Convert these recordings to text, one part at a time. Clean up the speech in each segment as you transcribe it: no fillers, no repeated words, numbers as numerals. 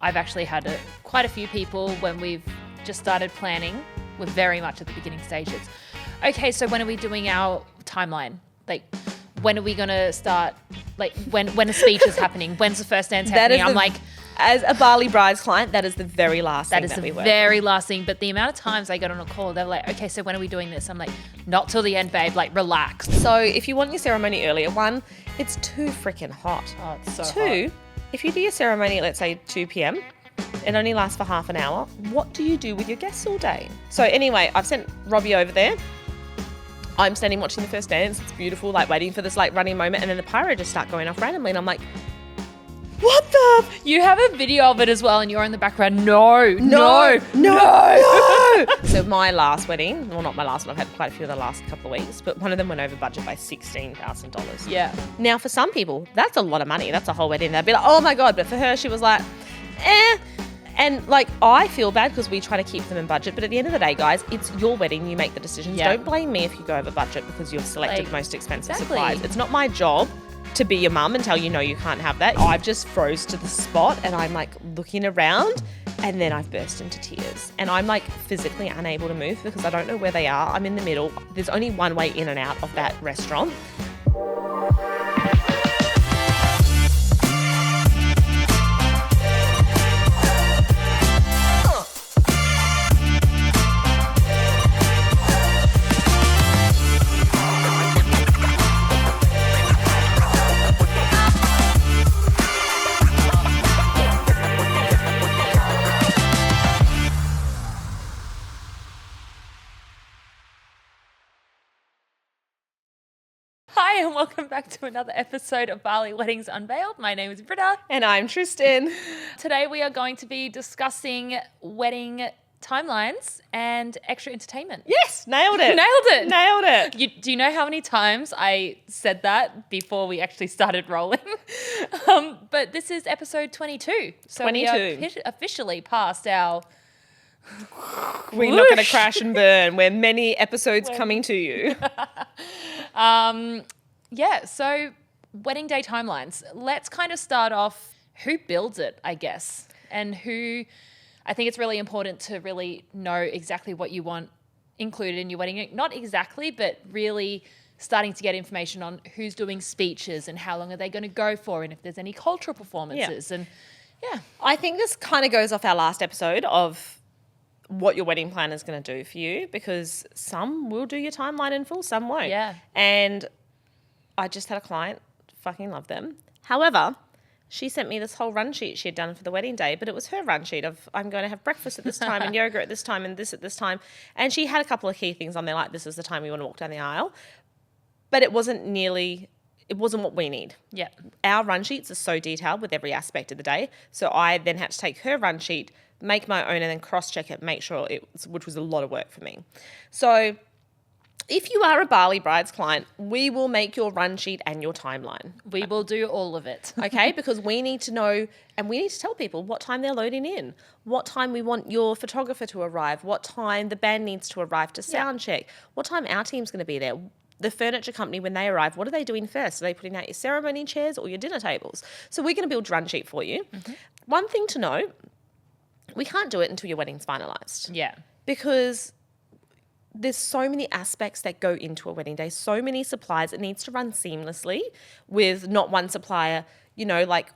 I've actually had quite a few people when we've just started planning. We're very much at the beginning stages. Okay, so when are we doing our timeline? Like, when are we going to start? Like, when a speech is happening? When's the first dance happening? I'm like, as a Bali Brides client, that is the very last thing that we work on. very last thing. But the amount of times I got on a call, they're like, okay, so when are we doing this? I'm like, not till the end, babe. Like, relax. So if you want your ceremony earlier, one, it's too freaking hot. Oh, it's so Two, hot. if you do your ceremony at, let's say, 2 p.m, it only lasts for half an hour. What do you do with your guests all day? So anyway, I've sent Robbie over there. I'm standing watching the first dance. It's beautiful, like waiting for this like running moment. And then the pyro just start going off randomly. And I'm like, what the? You have a video of it as well, and you're in the background. No. So my last wedding, well, not my last one, I've had quite a few of the last couple of weeks, but one of them went over budget by $16,000. Yeah. Now, for some people, that's a lot of money. That's a whole wedding. They'd be like, oh my God. But for her, she was like, eh. And like, I feel bad because we try to keep them in budget. But at the end of the day, guys, it's your wedding. You make the decisions. Yeah. Don't blame me if you go over budget because you've selected the most expensive Exactly. supplies. It's not my job to be your mum and tell you, no, you can't have that. I've just froze to the spot and I'm like looking around and then I've burst into tears. And I'm like physically unable to move because I don't know where they are. I'm in the middle. There's only one way in and out of that restaurant. Hi, and welcome back to another episode of Bali Weddings Unveiled. My name is Britta. And I'm Tristan. Today we are going to be discussing wedding timelines and extra entertainment. Yes, nailed it. Nailed it. Do you know how many times I said that before we actually started rolling? But this is episode 22. So 22. we are officially past our... We're not going to crash and burn. We're many episodes coming to you. Yeah, so wedding day timelines. Let's kind of start off who builds it, I guess, and who... I think it's really important to really know exactly what you want included in your wedding. Not exactly, but really starting to get information on who's doing speeches and how long are they going to go for and if there's any cultural performances. Yeah. And yeah. I think this kind of goes off our last episode of what your wedding planner is going to do for you because some will do your timeline in full, some won't. Yeah. And I just had a client, fucking love them. However, she sent me this whole run sheet she had done for the wedding day, but it was her run sheet of I'm going to have breakfast at this time and yoga at this time and this at this time. And she had a couple of key things on there like this is the time we want to walk down the aisle. But it wasn't what we need. Yeah. Our run sheets are so detailed with every aspect of the day. So I then had to take her run sheet, make my own and then cross-check it, make sure which was a lot of work for me. So if you are a Bali Brides client, we will make your run sheet and your timeline. We will do all of it. Okay? Because we need to know and we need to tell people what time they're loading in, what time we want your photographer to arrive, what time the band needs to arrive to sound check, what time our team's going to be there. The furniture company, when they arrive, what are they doing first? Are they putting out your ceremony chairs or your dinner tables? So we're going to build a run sheet for you. Mm-hmm. One thing to know, we can't do it until your wedding's finalised. Yeah. Because there's so many aspects that go into a wedding day, so many suppliers. It needs to run seamlessly with not one supplier, like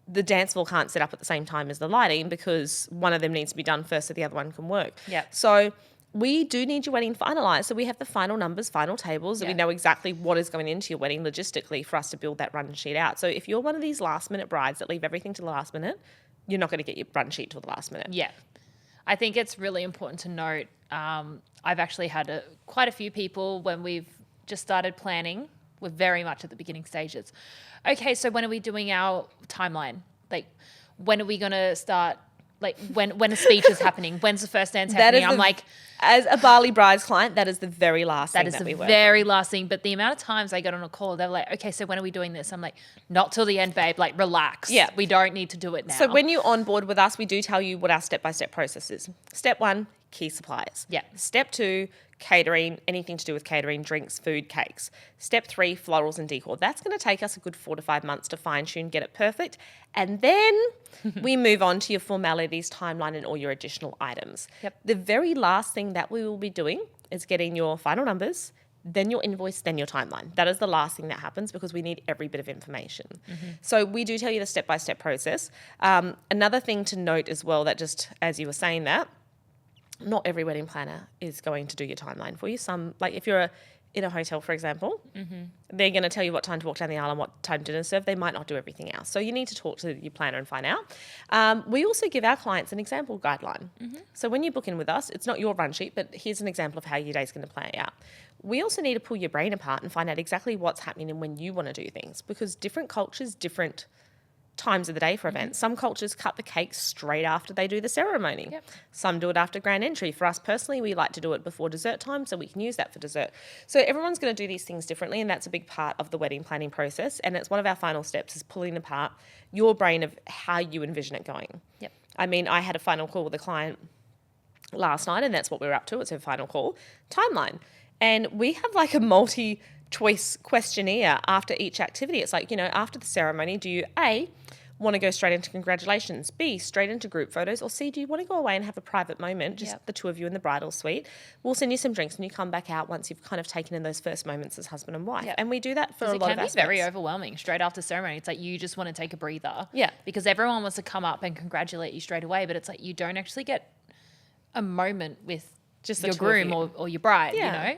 the dance floor can't set up at the same time as the lighting because one of them needs to be done first so the other one can work. Yeah. So we do need your wedding finalised. So we have the final numbers, final tables, and we know exactly what is going into your wedding logistically for us to build that run sheet out. So if you're one of these last minute brides that leave everything to the last minute, you're not going to get your run sheet till the last minute. Yeah. I think it's really important to note, I've actually had quite a few people when we've just started planning. We're very much at the beginning stages. Okay, so when are we doing our timeline? Like, when are we going to start? Like, when a speech is happening? When's the first dance happening? I'm like... As a Bali Brides client, that is the very last thing that we work on. That is the very last thing. But the amount of times I got on a call, they're like, okay, so when are we doing this? I'm like, not till the end, babe. Like, relax. Yeah. We don't need to do it now. So when you onboard with us, we do tell you what our step-by-step process is. Step 1, key supplies. Yeah. Step 2, catering, anything to do with catering, drinks, food, cakes. Step 3, florals and decor. That's going to take us a good 4 to 5 months to fine tune, get it perfect. And then we move on to your formalities, timeline, and all your additional items. Yep. The very last thing that we will be doing is getting your final numbers, then your invoice, then your timeline. That is the last thing that happens because we need every bit of information. So we do tell you the step-by-step process. Another thing to note as well, that just as you were saying that, not every wedding planner is going to do your timeline for you. Some, like if you're in a hotel, for example, they're going to tell you what time to walk down the aisle and what time dinner serve. They might not do everything else. So you need to talk to your planner and find out. We also give our clients an example guideline. So when you book in with us, it's not your run sheet, but here's an example of how your day's going to play out. We also need to pull your brain apart and find out exactly what's happening and when you want to do things, because different cultures, different times of the day for events. Some cultures cut the cake straight after they do the ceremony. Yep. Some do it after grand entry. For us personally, we like to do it before dessert time so we can use that for dessert. So everyone's going to do these things differently, and that's a big part of the wedding planning process. And it's one of our final steps, is pulling apart your brain of how you envision it going. Yep. I mean, I had a final call with a client last night, and that's what we were up to. It's her final call. Timeline. And we have like a multi-choice questionnaire after each activity. It's like, after the ceremony, do you A, want to go straight into congratulations, B, straight into group photos, or C, do you want to go away and have a private moment, just the two of you in the bridal suite? We'll send you some drinks and you come back out once you've kind of taken in those first moments as husband and wife. Yep. And we do that for a lot of aspects. It can be very overwhelming straight after ceremony. It's like you just want to take a breather. Yeah. Because everyone wants to come up and congratulate you straight away, but it's like you don't actually get a moment with Just the your two of groom you. or your bride, Yeah.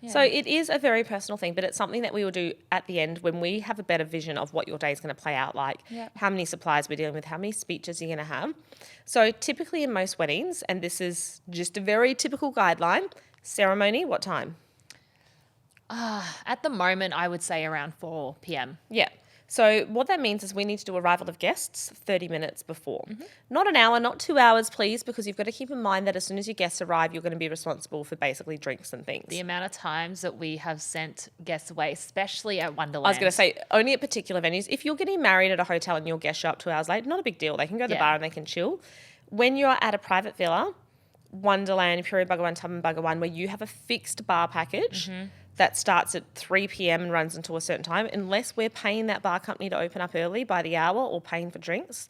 So it is a very personal thing, but it's something that we will do at the end when we have a better vision of what your day is going to play out like, how many supplies we're dealing with, how many speeches you're going to have. So typically in most weddings, and this is just a very typical guideline, ceremony, what time? At the moment, I would say around 4 p.m. Yeah. So what that means is we need to do arrival of guests 30 minutes before. Not an hour, not 2 hours, please, because you've got to keep in mind that as soon as your guests arrive, you're going to be responsible for basically drinks and things. The amount of times that we have sent guests away, especially at Wonderland. I was going to say, only at particular venues. If you're getting married at a hotel and your guests show up 2 hours late, not a big deal. They can go to the bar and they can chill. When you're at a private villa, Wonderland, Imperial Bugger Tub and Bugger where you have a fixed bar package that starts at 3 p.m. and runs until a certain time, unless we're paying that bar company to open up early by the hour or paying for drinks,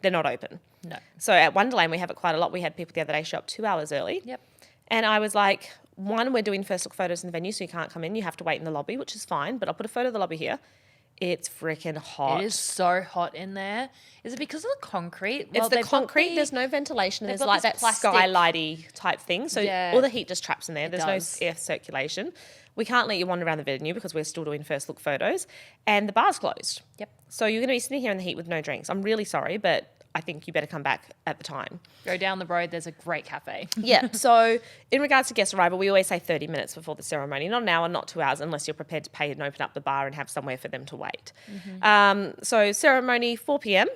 they're not open. No. So at Wonderland, we have it quite a lot. We had people the other day show up 2 hours early. Yep. And I was like, one, we're doing first look photos in the venue, so you can't come in. You have to wait in the lobby, which is fine, but I'll put a photo of the lobby here. It's freaking hot. It is so hot in there. Is it because of the concrete? It's the concrete. There's no ventilation. There's like that plastic skylighty type thing. So all the heat just traps in there. There's no air circulation. We can't let you wander around the venue because we're still doing first look photos. And the bar's closed. Yep. So you're going to be sitting here in the heat with no drinks. I'm really sorry, but I think you better come back at the time. Go down the road. There's a great cafe. Yeah. So in regards to guest arrival, we always say 30 minutes before the ceremony. Not an hour, not 2 hours, unless you're prepared to pay and open up the bar and have somewhere for them to wait. So ceremony, 4 p.m.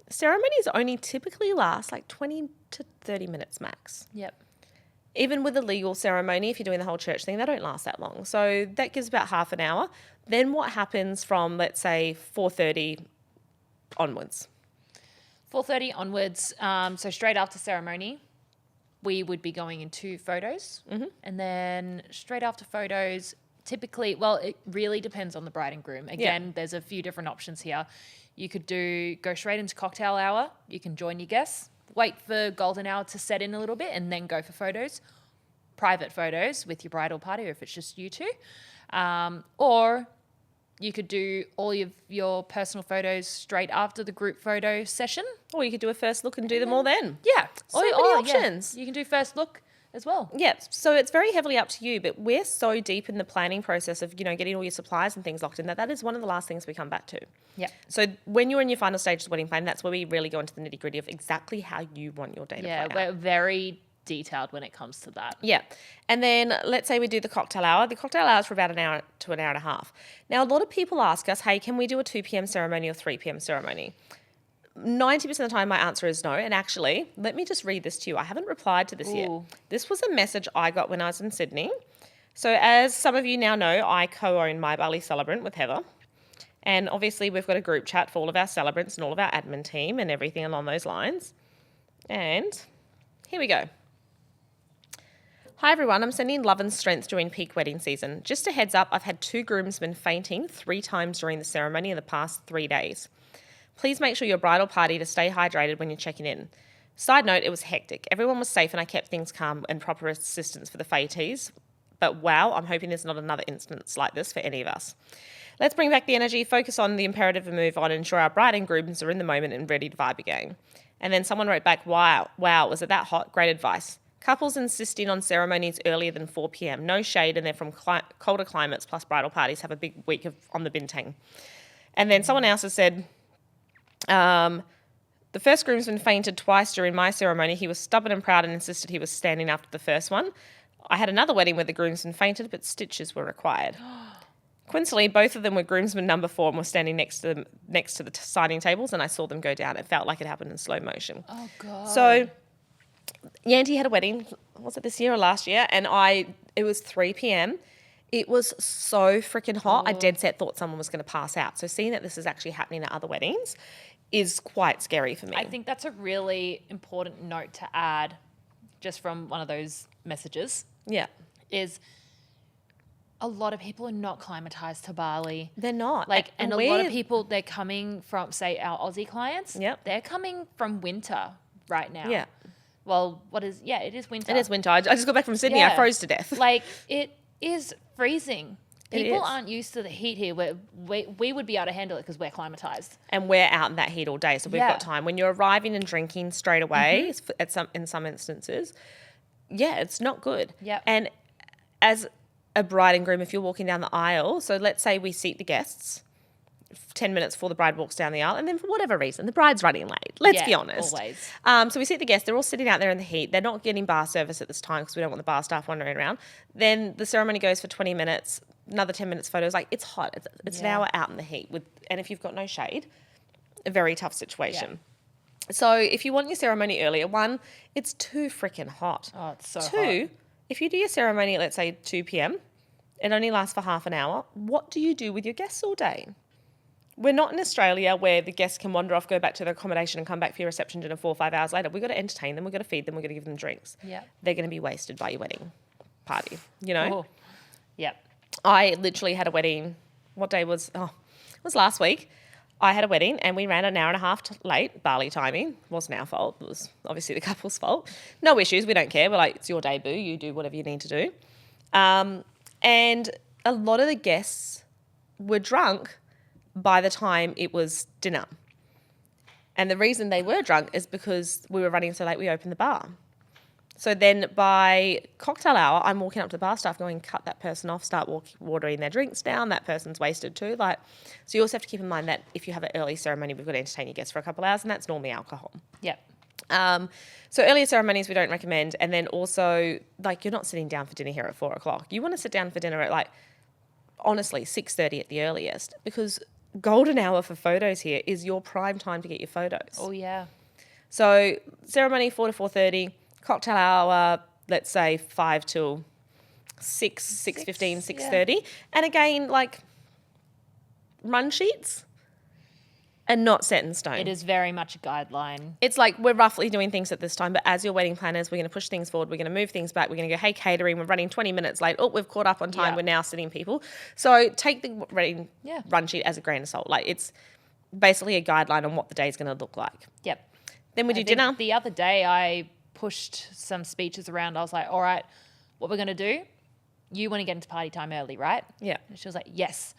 Ceremonies only typically last like 20 to 30 minutes max. Yep. Even with a legal ceremony, if you're doing the whole church thing, they don't last that long. So that gives about half an hour. Then what happens from, let's say, 4:30 onwards? 4:30 onwards. So straight after ceremony, we would be going into photos. And then straight after photos, typically, well, it really depends on the bride and groom. Again, there's a few different options here. You could go straight into cocktail hour. You can join your guests. Wait for golden hour to set in a little bit and then go for photos, private photos with your bridal party, or if it's just you two. Or you could do all of your personal photos straight after the group photo session. Or you could do a first look and do them all then. Yeah. So many options. Yeah. You can do first look as well. Yeah, so it's very heavily up to you, but we're so deep in the planning process of, getting all your supplies and things locked in that is one of the last things we come back to. Yeah. So when you're in your final stages of wedding planning, that's where we really go into the nitty gritty of exactly how you want your day to play out. Yeah, we're very detailed when it comes to that. Yeah. And then let's say we do the cocktail hour. The cocktail hour is for about an hour to an hour and a half. Now, a lot of people ask us, hey, can we do a 2 p.m. ceremony or 3 p.m. ceremony? 90% of the time my answer is no. And actually, let me just read this to you. I haven't replied to this yet. This was a message I got when I was in Sydney. So as some of you now know, I co-own My Bali Celebrant with Heather. And obviously we've got a group chat for all of our celebrants and all of our admin team and everything along those lines. And here we go. Hi everyone, I'm sending love and strength during peak wedding season. Just a heads up, I've had 2 groomsmen fainting 3 times during the ceremony in the past 3 days. Please make sure your bridal party to stay hydrated when you're checking in. Side note, it was hectic. Everyone was safe and I kept things calm and proper assistance for the faties. But wow, I'm hoping there's not another instance like this for any of us. Let's bring back the energy, focus on the imperative and move on, ensure our bride and grooms are in the moment and ready to vibe again. And then someone wrote back, wow, was it that hot? Great advice. Couples insisting on ceremonies earlier than 4 p.m. No shade, and they're from colder climates, plus bridal parties have a big week on the bintang. And then someone else has said, the first groomsman fainted twice during my ceremony. He was stubborn and proud and insisted he was standing after the first one. I had another wedding where the groomsman fainted, but stitches were required. Coincidentally, both of them were groomsmen number 4 and were standing next to the signing tables, and I saw them go down. It felt like it happened in slow motion. Oh, God. So Yanti had a wedding, was it this year or last year? And it was 3 p.m. It was so freaking hot. I dead set thought someone was going to pass out. So seeing that this is actually happening at other weddings is quite scary for me. I think that's a really important note to add just from one of those messages. Yeah. Is a lot of people are not climatized to Bali. They're not. And a lot of people, they're coming from, say, our Aussie clients. Yep. They're coming from winter right now. Yeah. Well, it is winter. It is winter. I just got back from Sydney. Yeah. I froze to death. It is freezing. People is. aren't used to the heat here. We would be able to handle it because we're climatized. And we're out in that heat all day, so we've got time. When you're arriving and drinking straight away, in some instances, it's not good. Yeah. And as a bride and groom, if you're walking down the aisle, so let's say we seat the guests 10 minutes before the bride walks down the aisle, and then for whatever reason, the bride's running late. Let's be honest. Always. So we seat the guests. They're all sitting out there in the heat. They're not getting bar service at this time because we don't want the bar staff wandering around. Then the ceremony goes for 20 minutes, another 10 minutes photos. It's hot. It's an hour out in the heat. And if you've got no shade, a very tough situation. Yeah. So if you want your ceremony earlier, 1, it's too freaking hot. Oh, it's so 2, hot. if you do your ceremony at, let's say, 2 p.m., it only lasts for half an hour. What do you do with your guests all day? We're not in Australia where the guests can wander off, go back to their accommodation and come back for your reception dinner 4 or 5 hours later. We've got to entertain them. We've got to feed them. We've got to give them drinks. Yeah. They're going to be wasted by your wedding party, you know? Oh. Yep. I literally had a wedding. What day was... it was last week. I had a wedding and we ran an hour and a half late. Bali timing. It wasn't our fault. It was obviously the couple's fault. No issues. We don't care. We're like, it's your day, boo. You do whatever you need to do. And a lot of the guests were drunk by the time it was dinner. And the reason they were drunk is because we were running so late we opened the bar. So then by cocktail hour, I'm walking up to the bar staff going, cut that person off, start watering their drinks down. That person's wasted too. So you also have to keep in mind that if you have an early ceremony, we've got to entertain your guests for a couple of hours, and that's normally alcohol. Yep. So earlier ceremonies we don't recommend. And then also, you're not sitting down for dinner here at 4 o'clock. You want to sit down for dinner at honestly, 6:30 at the earliest, because golden hour for photos here is your prime time to get your photos. Oh, yeah. So ceremony 4 to 4:30, cocktail hour, let's say 5 till 6:15, 6:30. Yeah. And again, run sheets are not set in stone. It is very much a guideline. It's we're roughly doing things at this time, but as your wedding planners, we're going to push things forward. We're going to move things back. We're going to go, hey, catering, we're running 20 minutes late. Oh, we've caught up on time. Yeah. We're now sitting people. So take the wedding run sheet as a grain of salt. It's basically a guideline on what the day is going to look like. Yep. Then we do dinner. The other day I pushed some speeches around. I was like, all right, what we're going to do, you want to get into party time early, right? Yeah. And she was like, yes.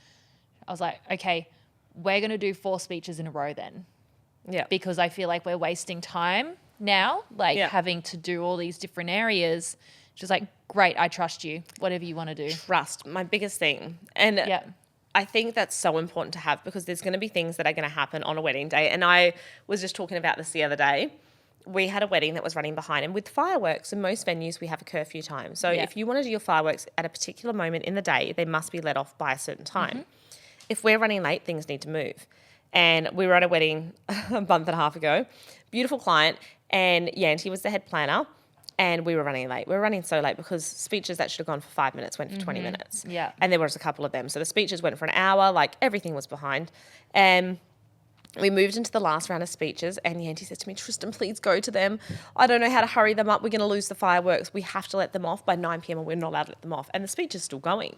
I was like, okay, we're going to do 4 speeches in a row then. Yeah. Because I feel like we're wasting time now, having to do all these different areas. She's like, great, I trust you. Whatever you want to do. Trust, my biggest thing. And I think that's so important to have, because there's going to be things that are going to happen on a wedding day. And I was just talking about this the other day. We had a wedding that was running behind, and with fireworks, in most venues we have a curfew time. So if you want to do your fireworks at a particular moment in the day, they must be let off by a certain time. Mm-hmm. If we're running late, things need to move. And we were at a wedding a month and a half ago. Beautiful client, and Yanti was the head planner, and we were running late. We were running so late because speeches that should have gone for 5 minutes went for 20 minutes. Yeah. And there was a couple of them. So the speeches went for an hour, everything was behind. And We moved into the last round of speeches and the auntie says to me, Tristan, please go to them. I don't know how to hurry them up. We're going to lose the fireworks. We have to let them off by 9 p.m. or we're not allowed to let them off. And the speech is still going.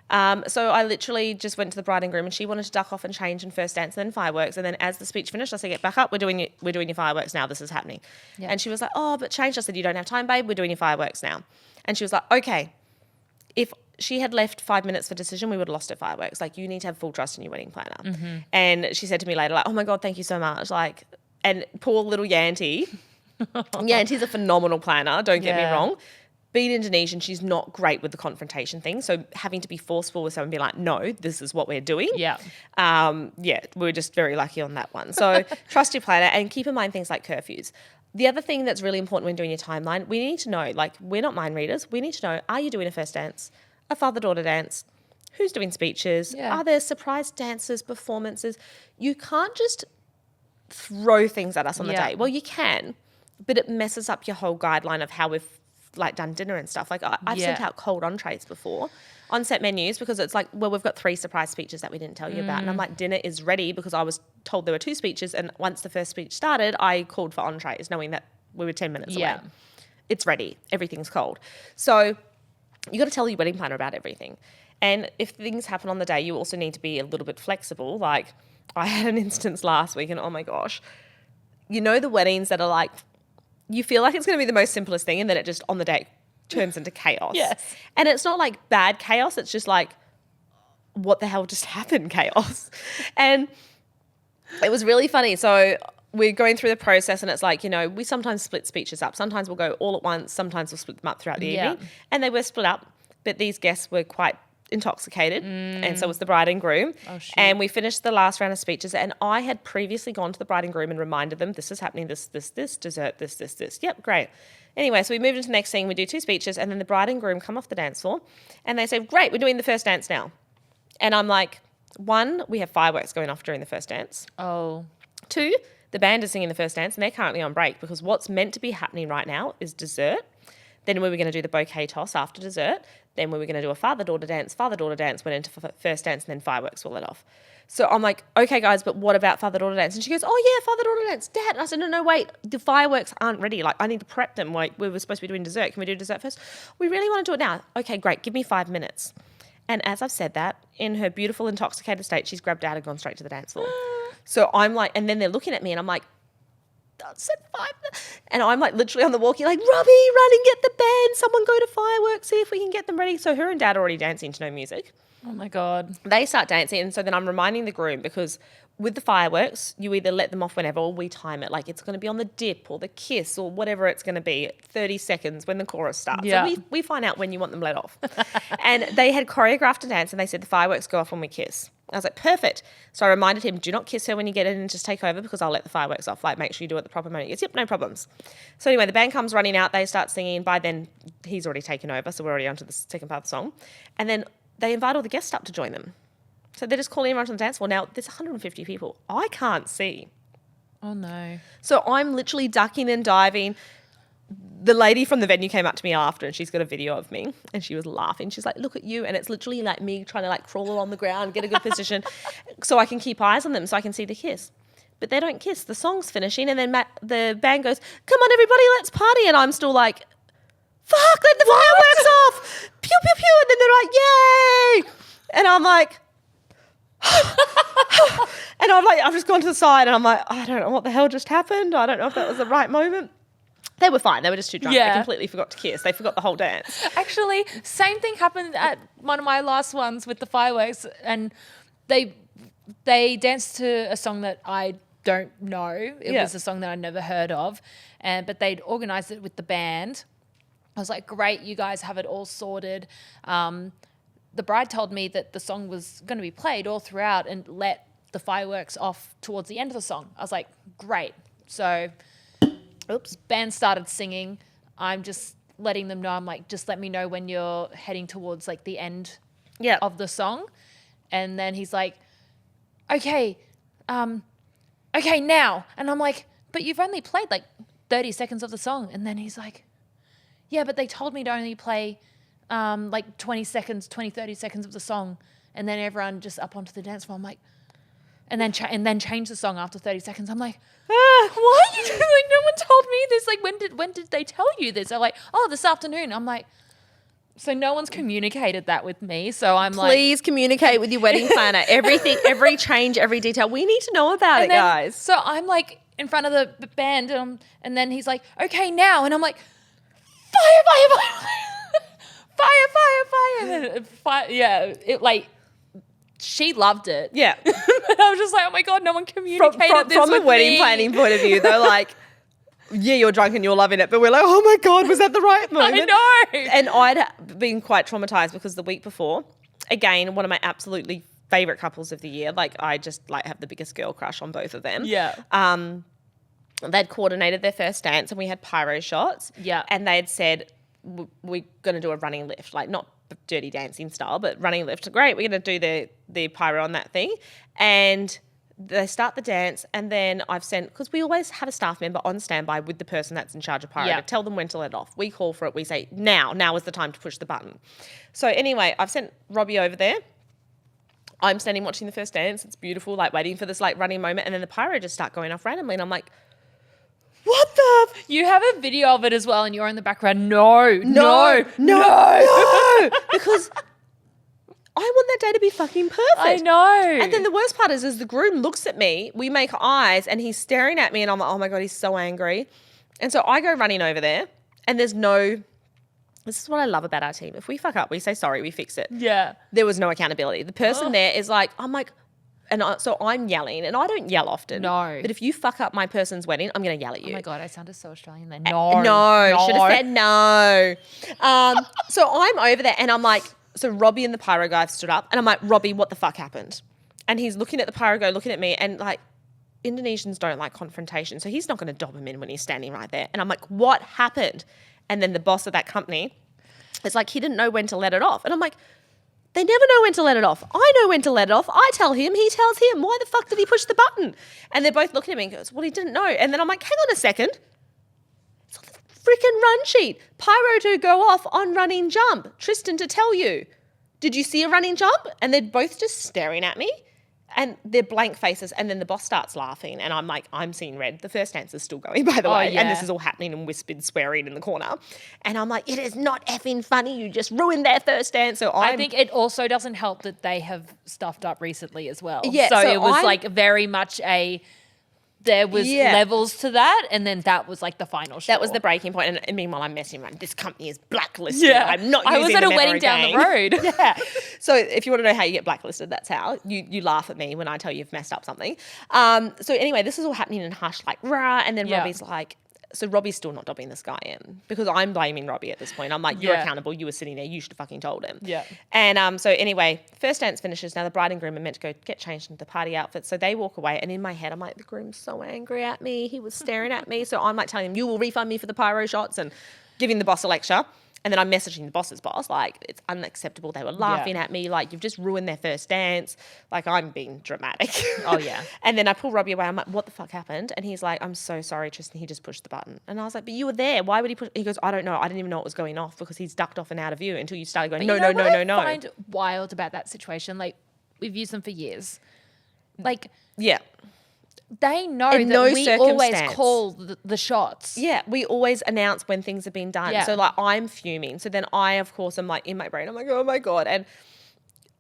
So I literally just went to the bride and groom and she wanted to duck off and change and first dance and then fireworks. And then as the speech finished, I said, get back up. We're doing your fireworks now. This is happening. Yeah. And she was like, oh, but change. I said, you don't have time, babe. We're doing your fireworks now. And she was like, okay. If she had left 5 minutes for decision, we would have lost her fireworks. Like, you need to have full trust in your wedding planner. Mm-hmm. And she said to me later, like, oh my God, thank you so much. Like, and poor little Yanti. Yanti's a phenomenal planner. Don't get me wrong. Being Indonesian, she's not great with the confrontation thing. So having to be forceful with someone and be like, no, this is what we're doing. Yeah. We're just very lucky on that one. So trust your planner and keep in mind things like curfews. The other thing that's really important when doing your timeline, we need to know, like, we're not mind readers. We need to know, are you doing a first dance, a father-daughter dance? Who's doing speeches? Yeah. Are there surprise dances, performances? You can't just throw things at us on the day. Well, you can, but it messes up your whole guideline of how we've like done dinner and stuff. Like I've sent out cold entrees before on set menus because it's like, well, we've got 3 surprise speeches that we didn't tell you about. And I'm like, dinner is ready because I was told there were 2 speeches. And once the first speech started, I called for entrees knowing that we were 10 minutes away. It's ready. Everything's cold. So you got to tell your wedding planner about everything. And if things happen on the day, you also need to be a little bit flexible. Like I had an instance last week and oh my gosh, you know, the weddings that are like, you feel like it's going to be the most simplest thing and then it just on the day turns into chaos. Yes. And it's not like bad chaos. It's just like, what the hell just happened chaos? And it was really funny. So we're going through the process and it's like, you know, we sometimes split speeches up. Sometimes we'll go all at once. Sometimes we'll split them up throughout the evening. And they were split up, but these guests were quite intoxicated and so was the bride and groom. And we finished the last round of speeches and I had previously gone to the bride and groom and reminded them this is happening, this, dessert, this. Yep, great. Anyway, so we moved into the next scene, we do 2 speeches and then the bride and groom come off the dance floor and they say, great, we're doing the first dance now. And I'm like, 1, we have fireworks going off during the first dance. 2, the band is singing the first dance and they're currently on break because what's meant to be happening right now is dessert. Then we were going to do the bouquet toss after dessert. Then we were going to do a father-daughter dance. Father-daughter dance went into first dance and then fireworks were let off. So I'm like, okay, guys, but what about father-daughter dance? And she goes, oh, yeah, father-daughter dance. Dad. And I said, no, wait, the fireworks aren't ready. Like, I need to prep them. Like, we were supposed to be doing dessert. Can we do dessert first? We really want to do it now. Okay, great. Give me 5 minutes. And as I've said that, in her beautiful intoxicated state, she's grabbed out and gone straight to the dance floor. So I'm like, and then they're looking at me and I'm like, said 5 minutes. And I'm like literally on the walkie like, Robbie, run and get the band. Someone go to fireworks, see if we can get them ready. So her and dad are already dancing to no music. Oh my God. They start dancing. And so then I'm reminding the groom because with the fireworks, you either let them off whenever or we time it. Like it's going to be on the dip or the kiss or whatever it's going to be, 30 seconds when the chorus starts. Yeah. So we find out when you want them let off. And they had choreographed a dance and they said the fireworks go off when we kiss. I was like, perfect. So I reminded him, do not kiss her when you get in and just take over because I'll let the fireworks off. Like, make sure you do it at the proper moment. He goes, yep, no problems. So anyway, the band comes running out. They start singing. By then, he's already taken over. So we're already on to the second part of the song. And then they invite all the guests up to join them. So they're just calling everyone to the dance floor. Now, there's 150 people. I can't see. Oh, no. So I'm literally ducking and diving. The lady from the venue came up to me after and she's got a video of me and she was laughing. She's like, look at you. And it's literally like me trying to like crawl along the ground, get a good position so I can keep eyes on them so I can see the kiss. But they don't kiss. The song's finishing and then the band goes, come on, everybody, let's party. And I'm still like, fuck, let the fireworks off. Pew, pew, pew. And then they're like, yay. And I'm like, and I've just gone to the side and I'm like, I don't know what the hell just happened. I don't know if that was the right moment. They were fine. They were just too drunk. Yeah. They completely forgot to kiss. They forgot the whole dance. Actually, same thing happened at one of my last ones with the fireworks, and they danced to a song that I don't know. It was a song that I never heard of, but they'd organised it with the band. I was like, great, you guys have it all sorted. The bride told me that the song was going to be played all throughout and let the fireworks off towards the end of the song. I was like, great. So... band started singing. I'm just letting them know. I'm like, just let me know when you're heading towards like the end of the song. And then he's like, okay, now. And I'm like, but you've only played like 30 seconds of the song. And then he's like, yeah, but they told me to only play like 20, 30 seconds of the song. And then everyone just up onto the dance floor. I'm like, and then change the song after 30 seconds. I'm like, why are you doing, like, no one told me this. Like, when did they tell you this? They're like, oh, this afternoon. I'm like, so no one's communicated that with me. So I'm Please communicate with your wedding planner. Everything, every change, every detail. We need to know about it, guys. So I'm like in front of the band, and then he's like, okay, now. And I'm like, fire. And then fire. Yeah, it like, she loved it. Yeah. And I was just like, oh my God, no one communicated this from with a wedding me. planning point of view. They're like, yeah, you're drunk and you're loving it. But we're like, oh my God, was that the right moment? I know. And I'd been quite traumatized because the week before, again, one of my absolutely favorite couples of the year. Like, I just like have the biggest girl crush on both of them. Yeah. They'd coordinated their first dance and we had pyro shots. Yeah. And they'd said, we're going to do a running lift, like not Dirty Dancing style, but running lift. Great, we're going to do the pyro on that thing. And they start the dance, and then I've sent, because we always have a staff member on standby with the person that's in charge of pyro to tell them when to let it off. We call for it. We say, now is the time to push the button. So anyway, I've sent Robbie over there. I'm standing watching the first dance. It's beautiful, like waiting for this like running moment. And then the pyro just start going off randomly. And I'm like, what the? You have a video of it as well, and you're in the background. No. Because I want that day to be fucking perfect. I know. And then the worst part is the groom looks at me, we make eyes, and he's staring at me, and I'm like, oh my God, he's so angry. And so I go running over there, and this is what I love about our team. If we fuck up, we say sorry, we fix it. Yeah. There was no accountability. The person there is like, so I'm yelling, and I don't yell often. No. But if you fuck up my person's wedding, I'm going to yell at you. Oh my God, I sounded so Australian then. No. Should have said no. So I'm over there, and I'm like, so Robbie and the pyro guy stood up, and I'm like, Robbie, what the fuck happened? And he's looking at the pyro guy, looking at me, and like, Indonesians don't like confrontation, so he's not going to dob him in when he's standing right there. And I'm like, what happened? And then the boss of that company, it's like, he didn't know when to let it off. And I'm like, they never know when to let it off. I know when to let it off. I tell him, he tells him. Why the fuck did he push the button? And they're both looking at me and goes, well, he didn't know. And then I'm like, hang on a second. It's on the freaking run sheet. Pyro to go off on running jump. Tristan to tell you. Did you see a running jump? And they're both just staring at me. And they're blank faces. And then the boss starts laughing. And I'm like, I'm seeing red. The first dance is still going, by the way. Yeah. And this is all happening in whispered swearing in the corner. And I'm like, it is not effing funny. You just ruined their first dance. So I think it also doesn't help that they have stuffed up recently as well. Yeah, So so it was I'm- like very much there was levels to that, and then that was like the final straw. That was the breaking point. And meanwhile, I'm messing around. This company is blacklisted. Yeah. I'm not I using was at a them ever wedding down the again. road. Yeah. So if you want to know how you get blacklisted, that's how. You laugh at me when I tell you you've messed up something. So anyway, this is all happening in hush, like, rah. And then Robbie's like, so Robbie's still not dobbing this guy in because I'm blaming Robbie at this point. I'm like, you're accountable. You were sitting there. You should have fucking told him. Yeah. And so anyway, first dance finishes. Now the bride and groom are meant to go get changed into party outfits. So they walk away. And in my head, I'm like, the groom's so angry at me. He was staring at me. So I'm like telling him, you will refund me for the pyro shots and giving the boss a lecture. And then I'm messaging the boss's boss, like, it's unacceptable. They were laughing at me. Like, you've just ruined their first dance. Like, I'm being dramatic. Oh, yeah. And then I pull Robbie away. I'm like, what the fuck happened? And he's like, I'm so sorry, Tristan. He just pushed the button. And I was like, but you were there. Why would he push? He goes, I don't know. I didn't even know it was going off because he's ducked off and out of view until you started going, no. What I find wild about that situation, like, we've used them for years. Like, Yeah. they know In that no we always circumstance. call the shots. Yeah, we always announce when things have been done. Yeah. So, like, I'm fuming. So then I, of course, am like, in my brain, I'm like, oh my God. And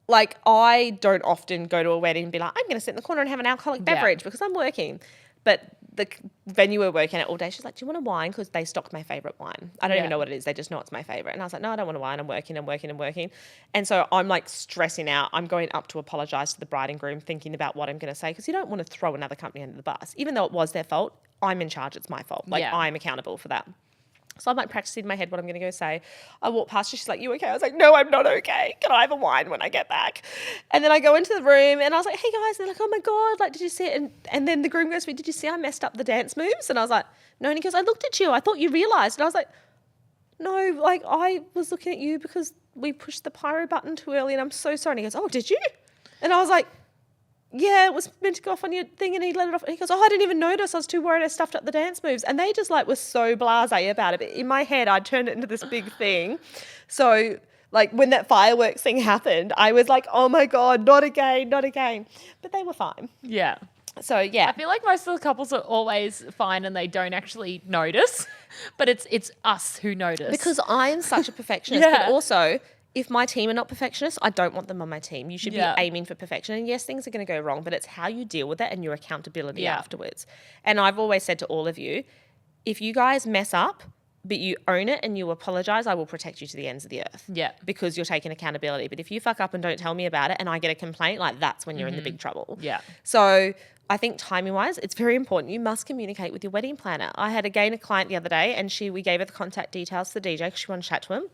like, I don't often go to a wedding and be like, I'm going to sit in the corner and have an alcoholic beverage because I'm working. But the venue we're working at all day, she's like, do you want a wine? Because they stocked my favourite wine. I don't even know what it is. They just know it's my favourite. And I was like, no, I don't want a wine. I'm working. And so I'm like stressing out. I'm going up to apologise to the bride and groom, thinking about what I'm going to say because you don't want to throw another company under the bus. Even though it was their fault, I'm in charge. It's my fault. Like, I'm accountable for that. So I'm like practicing in my head what I'm going to go say. I walk past her. She's like, you okay? I was like, no, I'm not okay. Can I have a wine when I get back? And then I go into the room and I was like, hey guys. And they're like, oh my God, like, did you see it? And then the groom goes to me, did you see I messed up the dance moves? And I was like, no. And he goes, I looked at you. I thought you realised. And I was like, no, like, I was looking at you because we pushed the pyro button too early and I'm so sorry. And he goes, oh, did you? And I was like, yeah, it was meant to go off on your thing and he let it off. And he goes, oh, I didn't even notice. I was too worried I stuffed up the dance moves. And they just like were so blasé about it. But in my head, I turned it into this big thing. So Like when that fireworks thing happened, I was like, oh my God, not again, not again. But they were fine. Yeah. So yeah. I feel like most of the couples are always fine and they don't actually notice, but it's us who notice. Because I am such a perfectionist, Yeah. but also if my team are not perfectionists, I don't want them on my team. You should Yeah. be aiming for perfection. And yes, things are going to go wrong, but it's how you deal with it and your accountability Yeah. afterwards. And I've always said to all of you, if you guys mess up, but you own it and you apologize, I will protect you to the ends of the earth. Yeah. Because you're taking accountability. But if you fuck up and don't tell me about it and I get a complaint, like that's when you're in the big trouble. Yeah. So I think timing wise, it's very important. You must communicate with your wedding planner. I had a client the other day and we gave her the contact details to the DJ because she wanted to chat to him.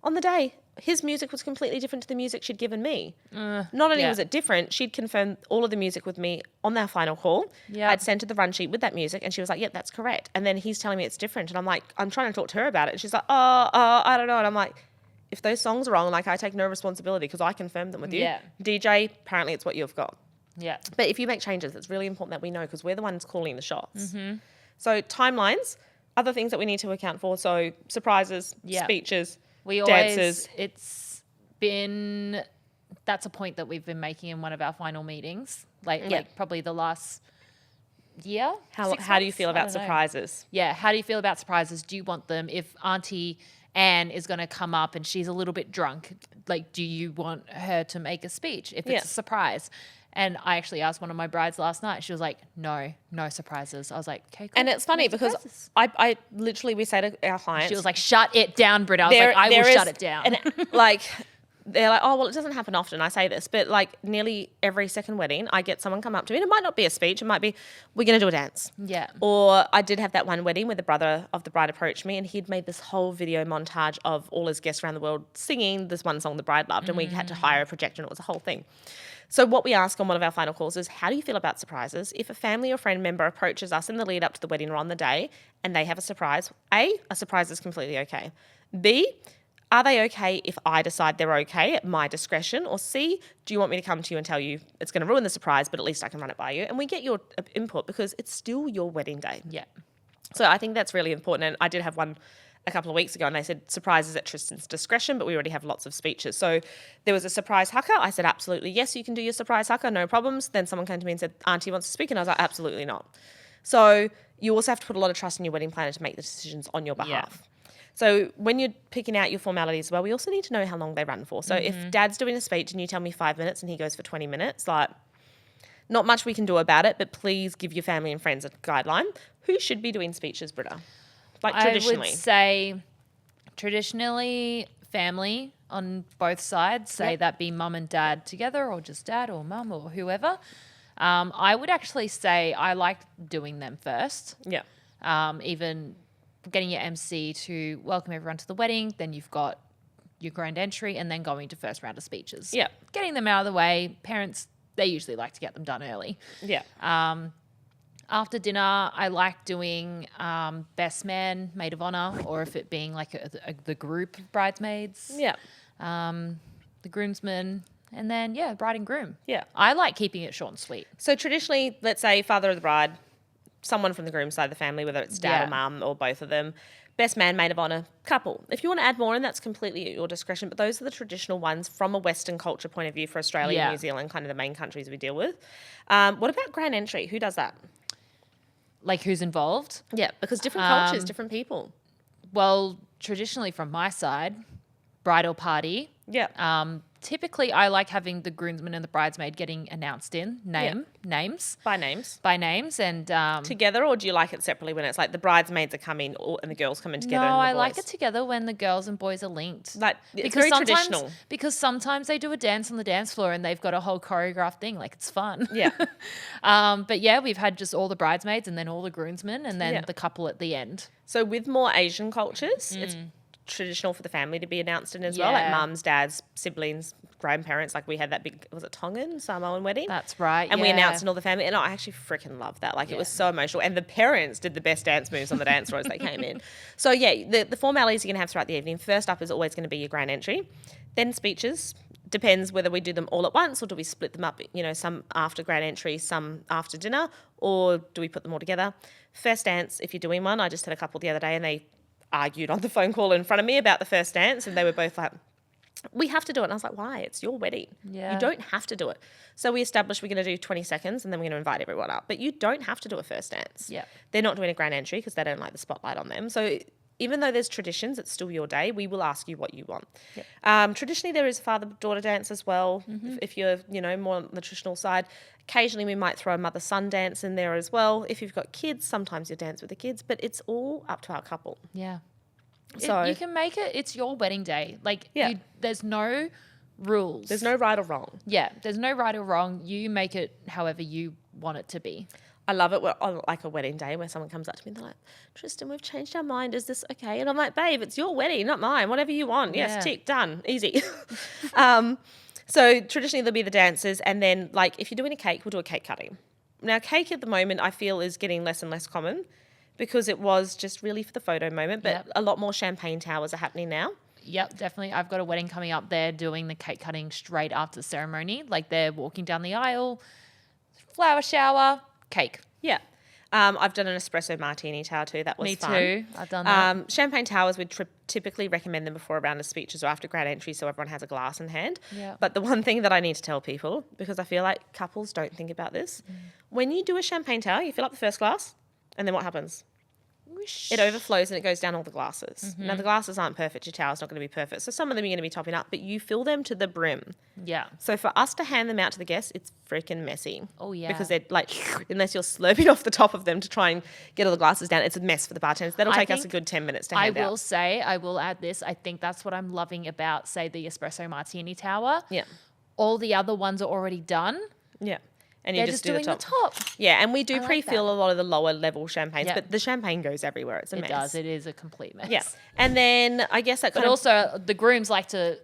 On the day, his music was completely different to the music she'd given me. Not only yeah. was it different, she'd confirmed all of the music with me on our final call. Yeah. I'd sent her the run sheet with that music and she was like, yep, that's correct. And then he's telling me it's different. And I'm like, I'm trying to talk to her about it. And she's like, I don't know. And I'm like, if those songs are wrong, like I take no responsibility because I confirmed them with you. Yeah. DJ, apparently it's what you've got. Yeah. But if you make changes, it's really important that we know because we're the ones calling the shots. So timelines, other things that we need to account for. So surprises, Yeah. speeches, We dances. That's a point that we've been making in one of our final meetings, like Yeah. probably the last year. How 6 do you months? feel I about don't know. surprises? Yeah. How do you feel about surprises? Do you want them if Auntie Anne is going to come up and she's a little bit drunk? Like, do you want her to make a speech if it's Yeah. a surprise? And I actually asked one of my brides last night. She was like, no surprises. I was like, okay, cool. And it's funny No because surprises. I literally, we say to our clients. She was like, shut it down, Britta. I was like, I will shut it down. And like, they're like, oh, well, it doesn't happen often. I say this, but like nearly every second wedding, I get someone come up to me and it might not be a speech. It might be, we're going to do a dance. Yeah. Or I did have that one wedding where the brother of the bride approached me and he'd made this whole video montage of all his guests around the world singing this one song the bride loved. And we had to hire a projector and it was a whole thing. So what we ask on one of our final calls is, how do you feel about surprises? If a family or friend member approaches us in the lead up to the wedding or on the day and they have a surprise, A, a surprise is completely okay. B, are they okay if I decide they're okay at my discretion? Or C, do you want me to come to you and tell you it's going to ruin the surprise, but at least I can run it by you? And we get your input because it's still your wedding day. Yeah. So I think that's really important. And I did have one a couple of weeks ago and they said surprises at Tristan's discretion, but we already have lots of speeches. So there was a surprise haka. I said, absolutely, yes, you can do your surprise haka, no problems. Then someone came to me and said, Auntie wants to speak. And I was like, absolutely not. So you also have to put a lot of trust in your wedding planner to make the decisions on your behalf. So when you're picking out your formalities as well, we also need to know how long they run for. So if Dad's doing a speech and you tell me 5 minutes and he goes for 20 minutes, like not much we can do about it, but please give your family and friends a guideline. Who should be doing speeches, Britta? Like traditionally. I would say traditionally family on both sides, say Yep. that be mum and dad together or just dad or mum or whoever. I would actually say I like doing them first. Yeah. Even getting your MC to welcome everyone to the wedding, then you've got your grand entry and then going to first round of speeches. Yeah. Getting them out of the way. Parents, they usually like to get them done early. Yeah. After dinner, I like doing best man, maid of honor, or if it being like the group bridesmaids, Yeah. the groomsmen, and then, bride and groom. Yeah. I like keeping it short and sweet. So traditionally, let's say father of the bride, someone from the groom side of the family, whether it's dad Yeah. or mum or both of them, best man, maid of honor, couple. If you want to add more in, that's completely at your discretion. But those are the traditional ones from a Western culture point of view for Australia Yeah. and New Zealand, kind of the main countries we deal with. What about grand entry? Who does that? Like who's involved? Yeah, because different cultures, different people. Well, traditionally from my side, bridal party. Yeah. Typically, I like having the groomsmen and the bridesmaid getting announced in names By names. by names, and Together, or do you like it separately when it's like the bridesmaids are coming and the girls coming together? No, and the I like boys? it together when the girls and boys are linked. Like, it's very traditional. Because sometimes they do a dance on the dance floor and they've got a whole choreographed thing. Like, it's fun. Yeah. But yeah, we've had just all the bridesmaids and then all the groomsmen and then Yeah. the couple at the end. So with more Asian cultures, it's traditional for the family to be announced in as well, like Yeah. mums, dads, siblings, grandparents. Like we had that big, was it Tongan, Samoan wedding? That's right. And we yeah. announced in all the family, and I actually freaking loved that. Like it was so emotional, and the parents did the best dance moves on the dance floor as they came in. So yeah, the formalities you're gonna have throughout the evening. First up is always going to be your grand entry, then speeches. Depends whether we do them all at once or do we split them up. You know, some after grand entry, some after dinner, or do we put them all together? First dance, if you're doing one, I just had a couple the other day, and they argued on the phone call in front of me about the first dance, and they were both like, we have to do it. And I was like, why? It's your wedding. Yeah. You don't have to do it. So we established we're going to do 20 seconds and then we're going to invite everyone up. But you don't have to do a first dance. Yeah. They're not doing a grand entry because they don't like the spotlight on them. So even though there's traditions, it's still your day. We will ask you what you want. Yep. Traditionally, there is a father-daughter dance as well. If you're, more on the traditional side. Occasionally, we might throw a mother-son dance in there as well. If you've got kids, sometimes you dance with the kids. But it's all up to our couple. Yeah. So you can make it. It's your wedding day. Like, Yeah. there's no rules. there's no right or wrong. Yeah. There's no right or wrong. You make it however you want it to be. I love it on like a wedding day where someone comes up to me and they're like, Tristan, we've changed our mind. Is this okay? And I'm like, babe, it's your wedding, not mine. Whatever you want. Yes, Yeah. tick, done, easy. So traditionally there'll be the dances, and then like if you're doing a cake, we'll do a cake cutting. Now cake at the moment I feel is getting less and less common because it was just really for the photo moment, but Yep. a lot more champagne towers are happening now. Yep, definitely. I've got a wedding coming up. They're doing the cake cutting straight after the ceremony. Like they're walking down the aisle, flower shower, cake. Yeah. I've done an espresso martini tower too. That was Me fun. too. I've done that. Champagne towers, we'd typically recommend them before a round of speeches or after grand entry so everyone has a glass in hand. Yeah. But the one thing that I need to tell people, because I feel like couples don't think about this, when you do a champagne tower, you fill up the first glass, and then what happens? It overflows and it goes down all the glasses. Now, the glasses aren't perfect. Your tower's not going to be perfect. So some of them you're going to be topping up, but you fill them to the brim. Yeah. So for us to hand them out to the guests, it's freaking messy. Oh, yeah. Because they're like, unless you're slurping off the top of them to try and get all the glasses down, it's a mess for the bartenders. That'll take us a good 10 minutes to hand out. I will add this. I think that's what I'm loving about, say, the espresso martini tower. Yeah. All the other ones are already done. Yeah. And They're you just do doing the the top. top. Yeah, and we do like pre-fill that. a lot of the lower level champagnes, Yep. but the champagne goes everywhere. It's a It mess. does. It is a complete mess. Yeah. And then I guess that But kind of also, the grooms like to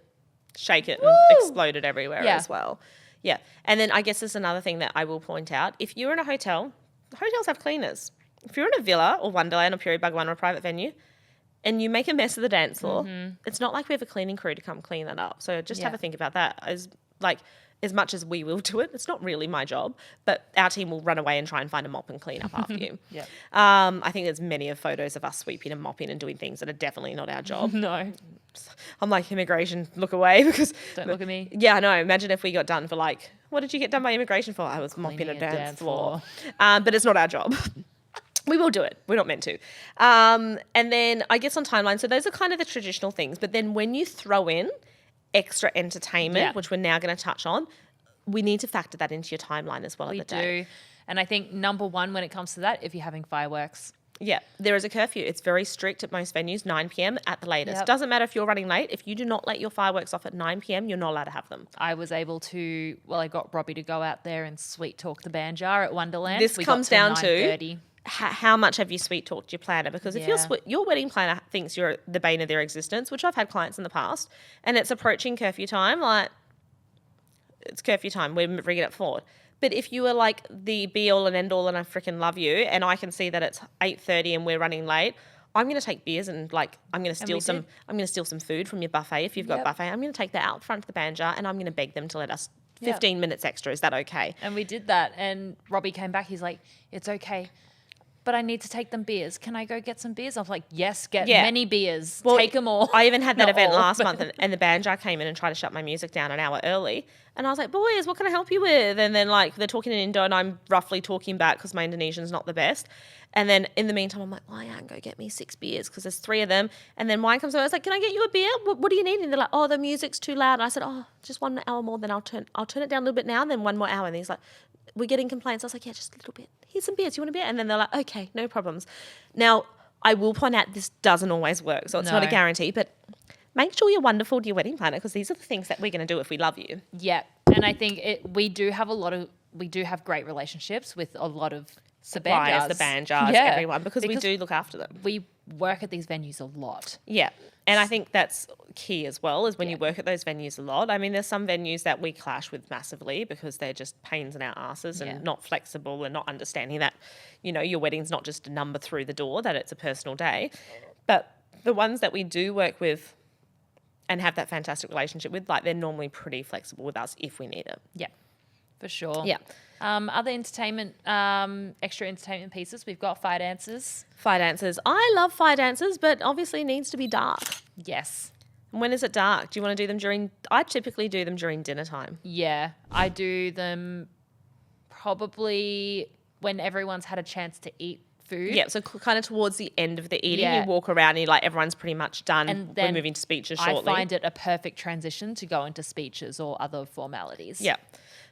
shake it and explode it everywhere Yeah. as well. Yeah. And then I guess there's another thing that I will point out. If you're in a hotel, hotels have cleaners. If you're in a villa or Wonderland or Puri Bhagwan or a private venue and you make a mess of the dance floor, it's not like we have a cleaning crew to come clean that up. So just have Yeah. a think about that. As much as we will do it, it's not really my job, but our team will run away and try and find a mop and clean up after you. Yep. I think there's many of photos of us sweeping and mopping and doing things that are definitely not our job. No. I'm like, immigration, look away because... Don't look at me. Yeah, I know. Imagine if we got done for like, what did you get done by immigration for? I was mopping a Cleaning dance floor. But it's not our job. We will do it. We're not meant to. And then I guess on timeline, so those are kind of the traditional things. But then when you throw in extra entertainment, Yeah. which we're now going to touch on, we need to factor that into your timeline as well We at the day. do. And I think number one when it comes to that, if you're having fireworks, Yeah, there is a curfew. It's very strict at most venues, 9 p.m. at the latest. Yep. Doesn't matter if you're running late. If you do not let your fireworks off at 9 p.m., you're not allowed to have them. I was able to, I got Robbie to go out there and sweet talk the band jar at Wonderland. This We got comes till down to 9:30. how much have you sweet talked your planner? Because if Yeah. your wedding planner thinks you're the bane of their existence, which I've had clients in the past, and it's approaching curfew time, like, it's curfew time, we're bringing it forward. But if you are like the be all and end all and I freaking love you and I can see that it's 8:30 and we're running late, I'm going to take beers and like I'm going to steal some food from your buffet if you've got Yep. buffet. I'm going to take that out front of the band jar and I'm going to beg them to let us Yep. 15 minutes extra. Is that okay? And we did that. And Robbie came back. He's like, it's okay. But I need to take them beers. Can I go get some beers? I was like, yes, get Yeah. many beers. Well, Take them all. I even had that Not event all, last but- month and the band jar came in and tried to shut my music down an hour early. And I was like, boys, what can I help you with? And then like they're talking in Indo and I'm roughly talking back because my Indonesian's not the best. And then in the meantime, I'm like, why aren't go get me 6 beers? Because there's 3 of them. And then wine comes over. I was like, can I get you a beer? What do you need? And they're like, oh, the music's too loud. And I said, oh, just 1 hour more. Then I'll turn it down a little bit now. And then 1 more hour. And he's like, we're getting complaints. I was like, yeah, just a little bit. Here's some beers. You want a beer? And then they're like, okay, no problems. Now, I will point out this doesn't always work. So it's not a No. guarantee. But make sure you're wonderful to your wedding planner because these are the things that we're going to do if we love you. Yeah. And I think we do have great relationships with a lot of the band Suppliers, jars. the band jars, Yeah. everyone, because we do look after them. We work at these venues a lot. Yeah. And I think that's key as well, is when you work at those venues a lot. I mean, there's some venues that we clash with massively because they're just pains in our asses and Yeah. not flexible and not understanding that, your wedding's not just a number through the door, that it's a personal day. But the ones that we do work with and have that fantastic relationship with, like, they're normally pretty flexible with us if we need it. Yeah, for sure. Yeah. Other entertainment, extra entertainment pieces. We've got fire dances. Fire dancers. I love fire dancers, but obviously it needs to be dark. Yes. When is it dark? Do you want to do them during... I typically do them during dinner time. Yeah, I do them probably when everyone's had a chance to eat food. Yeah, so kind of towards the end of the eating, Yeah. you walk around and you're like, everyone's pretty much done. And We're then moving to speeches shortly. I find it a perfect transition to go into speeches or other formalities. Yeah.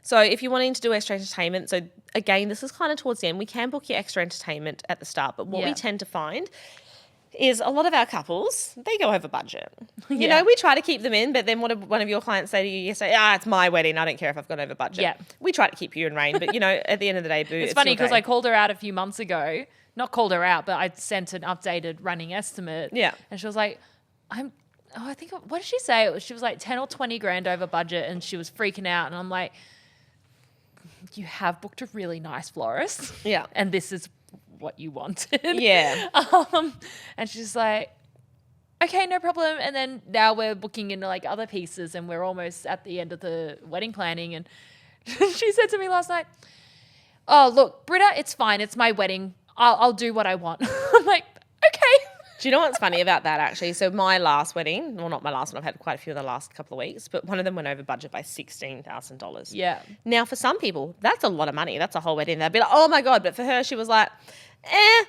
So if you're wanting to do extra entertainment, so again, this is kind of towards the end. We can book your extra entertainment at the start, but what we Yeah. tend to find is a lot of our couples, they go over budget. You Yeah. know, we try to keep them in, but then what did one of your clients say to you yesterday? It's my wedding. I don't care if I've gone over budget. Yeah. We try to keep you in rein, but, you know, at the end of the day, boo, It's funny your because day. I called her out a few months ago. Not called her out, but I sent an updated running estimate. Yeah. And she was like, I think, what did she say? She was like 10 or 20 grand over budget and she was freaking out. And I'm like, you have booked a really nice florist. Yeah. And this is what you wanted. Yeah. And she's like, okay, no problem. And then now we're booking into like other pieces and we're almost at the end of the wedding planning. And she said to me last night, oh, look, Britta, it's fine. It's my wedding. I'll do what I want. I'm like, okay. Do you know what's funny about that, actually? So my last wedding, well, not my last one, I've had quite a few in the last couple of weeks, but one of them went over budget by $16,000. Yeah. Now, for some people, that's a lot of money. That's a whole wedding. They'd be like, oh my God. But for her, she was like, eh.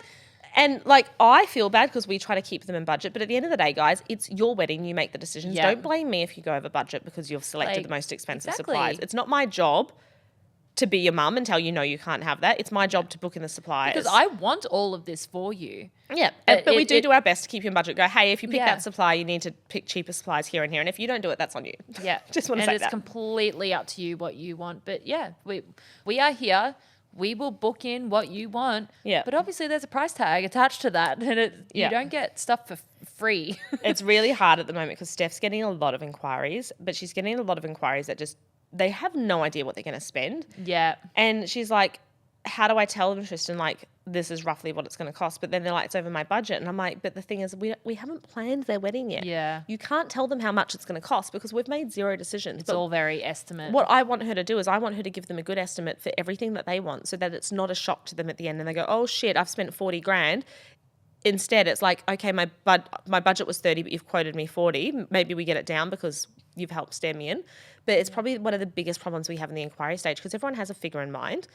And like, I feel bad because we try to keep them in budget. But at the end of the day, guys, it's your wedding. You make the decisions. Yeah. Don't blame me if you go over budget because you've selected Like, the most expensive exactly. supplies. It's not my job to be your mum and tell you, no, you can't have that. It's my job to book in the suppliers. Because I want all of this for you. Yeah, But but we it- do our best to keep you in budget. Go, hey, if you pick Yeah. that supply, you need to pick cheaper supplies here and here. And if you don't do it, that's on you. Yeah. Just want to and say it's that. completely up to you what you want. But yeah, we are here. We will book in what you want. Yeah. But obviously there's a price tag attached to that. And Yeah. you don't get stuff for free. It's really hard at the moment because Steph's getting a lot of inquiries, but she's getting a lot of inquiries that just, they have no idea what they're going to spend. Yeah. And she's like, how do I tell them, Tristan, like, this is roughly what it's going to cost? But then they're like, it's over my budget. And I'm like, but the thing is, we haven't planned their wedding yet. Yeah. You can't tell them how much it's going to cost because we've made zero decisions. It's all very estimate. What I want her to do is I want her to give them a good estimate for everything that they want so that it's not a shock to them at the end and they go, oh shit, I've spent 40 grand. Instead, it's like, okay, my budget was 30, but you've quoted me 40. Maybe we get it down because you've helped steer me in. But it's probably one of the biggest problems we have in the inquiry stage because everyone has a figure in mind.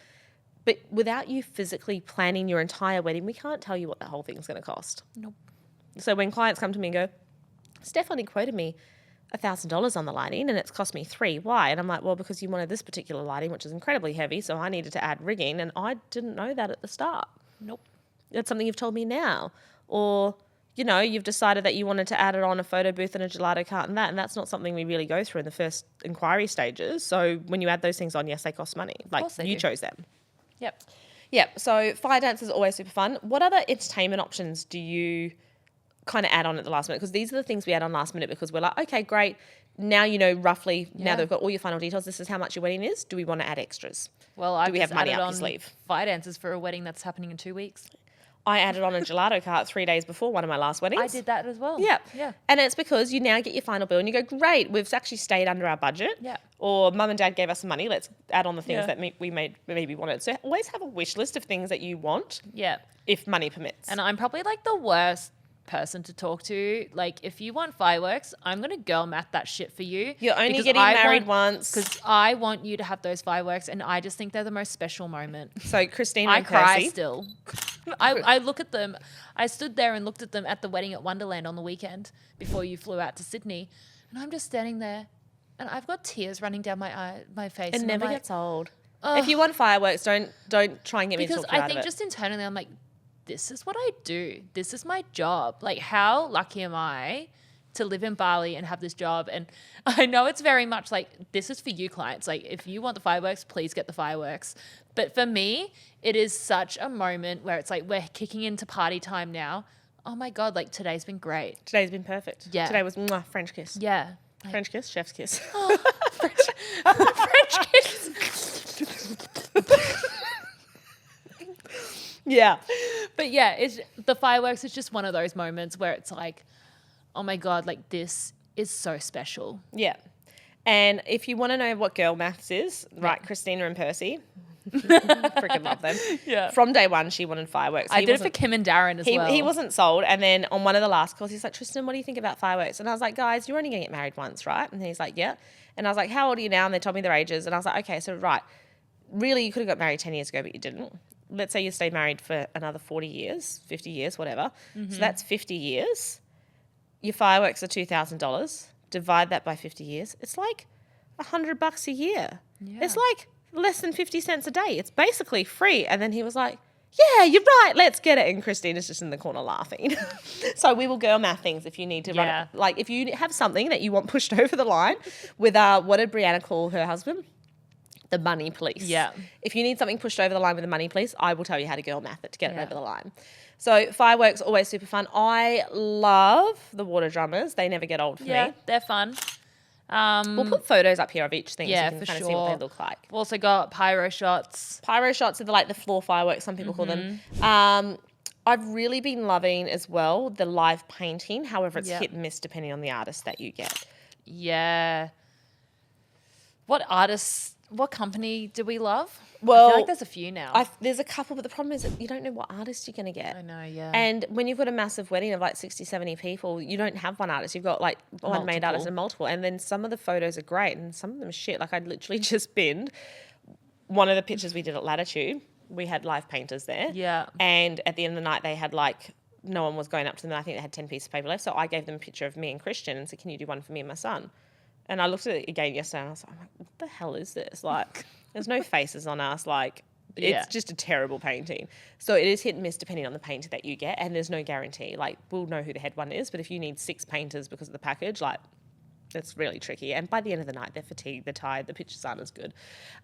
But without you physically planning your entire wedding, we can't tell you what the whole thing's going to cost. Nope. So when clients come to me and go, Stephanie quoted me $1,000 on the lighting and it's cost me $3. Why? And I'm like, well, because you wanted this particular lighting, which is incredibly heavy, so I needed to add rigging, and I didn't know that at the start. Nope. It's something you've told me now. Or, you know, you've decided that you wanted to add it on a photo booth and a gelato cart and that's not something we really go through in the first inquiry stages. So when you add those things on, yes, they cost money. Like, course they you do. chose them. Yep. Yeah, so fire dance is always super fun. What other entertainment options do you kind of add on at the last minute? Because these are the things we add on last minute because we're like, okay, great. Now you know roughly, now Yeah. that we've got all your final details, this is how much your wedding is. Do we want to add extras? Well, I've we have just money added up your on sleeve? fire dances for a wedding that's happening in 2 weeks. I added on a gelato cart 3 days before one of my last weddings. I did that as well. Yeah. Yeah. And it's because you now get your final bill and you go, great, we've actually stayed under our budget. Yeah. Or mum and dad gave us some money, let's add on the things Yeah. that we maybe wanted. So always have a wish list of things that you want Yeah. if money permits. And I'm probably like the worst person to talk to. Like, if you want fireworks, I'm going to girl math that shit for you. You're only because getting married once. Because I want you to have those fireworks and I just think they're the most special moment. So Christina I and cry Percy. still. I look at them. I stood there and looked at them at the wedding at Wonderland on the weekend before you flew out to Sydney. And I'm just standing there and I've got tears running down my face. It and I'm never like, gets old. ugh. If you want fireworks, don't try and get me to Because talk you I out think of it. just internally, I'm like, this is what I do. This is my job. Like, how lucky am I to live in Bali and have this job? And I know it's very much like, this is for you clients. Like, if you want the fireworks, please get the fireworks. But for me, it is such a moment where it's like, we're kicking into party time now. Oh my God, like today's been great. Today's been perfect. Yeah. Today was mwah, French kiss. Yeah. Like, French kiss, chef's kiss. French kiss. Yeah. But yeah, it's the fireworks is just one of those moments where it's like, oh my God, like this is so special. Yeah. And if you want to know what girl maths is, right, Christina and Percy, Freaking love them. Yeah. From day one, she wanted fireworks. I did it for Kim and Darren as well. He wasn't sold. And then on one of the last calls, he's like, Tristan, what do you think about fireworks? And I was like, guys, you're only going to get married once, right? And he's like, yeah. And I was like, how old are you now? And they told me their ages. And I was like, okay, so right. Really, you could have got married 10 years ago, but you didn't. Let's say you stayed married for another 40 years, 50 years, whatever. Mm-hmm. So that's 50 years. Your fireworks are $2,000. Divide that by 50 years. It's like $100 a year. Yeah. It's like less than 50 cents a day. It's basically free. And then he was like, yeah, you're right. Let's get it. And Christina's just in the corner laughing. So we will girl math things if you need to run it. Like if you have something that you want pushed over the line with, what did Brianna call her husband? The money police. Yeah. If you need something pushed over the line with the money police, I will tell you how to girl math it to get it over the line. So fireworks, always super fun. I love the water drummers. They never get old for me. Yeah, they're fun. We'll put photos up here of each thing so you can for kind of sure. see what they look like. We've also got pyro shots. Pyro shots are the floor fireworks, some people call them. I've really been loving as well the live painting. However, it's hit and miss depending on the artist that you get. Yeah. What company do we love? Well, I feel like there's a few now. There's a couple, but the problem is that you don't know what artist you're going to get. I know, yeah. And when you've got a massive wedding of like 60, 70 people, you don't have one artist. You've got like one main artist and multiple. And then some of the photos are great and some of them are shit. Like I'd literally just binned one of the pictures we did at Latitude. We had live painters there. Yeah. And at the end of the night, they had like, no one was going up to them. I think they had 10 pieces of paper left. So I gave them a picture of me and Christian and said, can you do one for me and my son? And I looked at it again yesterday and I was like, what the hell is this? Like, there's no faces on us. Like, it's just a terrible painting. So it is hit and miss depending on the painter that you get. And there's no guarantee. Like, we'll know who the head one is. But if you need 6 painters because of the package, like, it's really tricky. And by the end of the night, they're fatigued, they're tired, the pictures aren't as good.